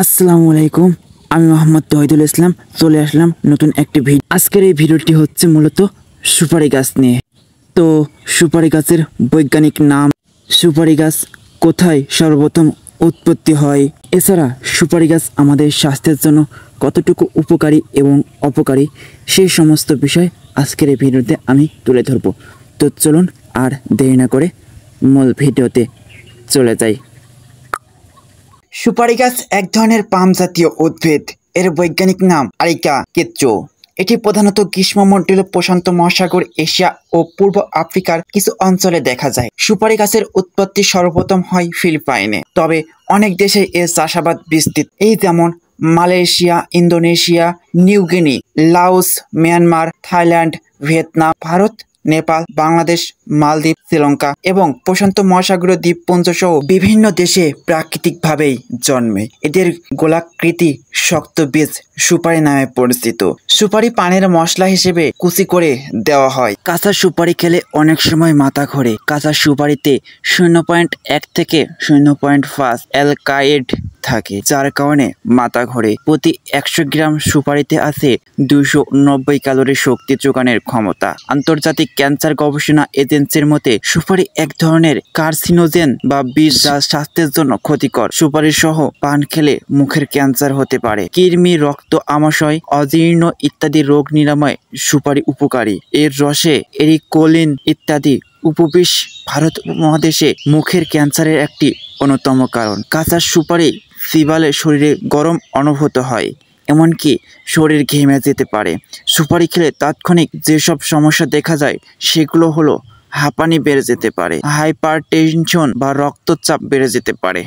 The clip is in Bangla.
আসসালামু আলাইকুম। আমি মোহাম্মদ তহিদুল ইসলাম চলে আসলাম নতুন একটি ভিডিও। আজকের এই ভিডিওটি হচ্ছে মূলত সুপারি গাছ নিয়ে। তো সুপারি গাছের বৈজ্ঞানিক নাম, সুপারি গাছ কোথায় সর্বপ্রথম উৎপত্তি হয়, এছাড়া সুপারি গাছ আমাদের স্বাস্থ্যের জন্য কতটুকু উপকারী এবং অপকারী, সেই সমস্ত বিষয় আজকের এই ভিডিওতে আমি তুলে ধরব। তো চলুন আর দেরি না করে মূল ভিডিওতে চলে যাই। সুপারি গাছ এক ধরনের পাম জাতীয় উদ্ভিদ। এর বৈজ্ঞানিক নাম আরিকা কেচ্চো। এটি প্রধানত গ্রীষ্মমণ্ডলীয় প্রশান্ত মহাসাগর, এশিয়া ও পূর্ব আফ্রিকার কিছু অঞ্চলে দেখা যায়। সুপারি গাছের উৎপত্তি সর্বপ্রথম হয় ফিলিপাইনে, তবে অনেক দেশে এর চাষাবাদ বিস্তৃত, এই যেমন Malaysia, Indonesia, New Guinea, Laos, Myanmar, Thailand, Vietnam, Bharat, Nepal, Bangladesh, মালদ্বীপ, শ্রীলঙ্কা এবং প্রশান্ত মহাসাগরীয় দ্বীপপুঞ্জ সহ বিভিন্ন দেশে প্রাকৃতিকভাবেই জন্মে। এদের গোলাকৃতি শক্ত বীজ সুপারি নামে পরিচিত। সুপারি পানের মশলা হিসেবে কুচি করে দেওয়া হয়। কাঁচা সুপারি খেলে অনেক সময় মাথা ঘোরে। কাঁচা সুপারিতে 0.1 থেকে 0.5 অ্যালকালয়েড থাকে, যার কারণে মাথা ঘোরে। প্রতি 100 গ্রাম সুপারিতে আছে 290 ক্যালোরি শক্তি যোগানের ক্ষমতা। আন্তর্জাতিক ক্যান্সার গবেষণা এজেন্সির মতে সুপারি এক ধরনের কার্সিনোজেন বা বিষ, যা স্বাস্থ্যের জন্য ক্ষতিকর। সুপারি সহ পান খেলে মুখের ক্যান্সার হতে পারে। কৃমি, রক্ত আমাশয়, অজীর্ণ ইত্যাদি রোগ নিরাময় সুপারি উপকারী। এর রসে এরিকোলিন ইত্যাদি উপবিষ ভারত উপমহাদেশে মুখের ক্যান্সারের একটি অন্যতম কারণ। কাঁচা সুপারি চিবালে শরীরে গরম অনুভূত হয়, এমনকি শরীর ঘেমে যেতে পারে। সুপারি খেলে তাৎক্ষণিক যেসব সমস্যা দেখা যায় সেগুলো হলো হাঁপানি বেড়ে যেতে পারে, হাইপারটেনশন বা রক্তচাপ বেড়ে যেতে পারে।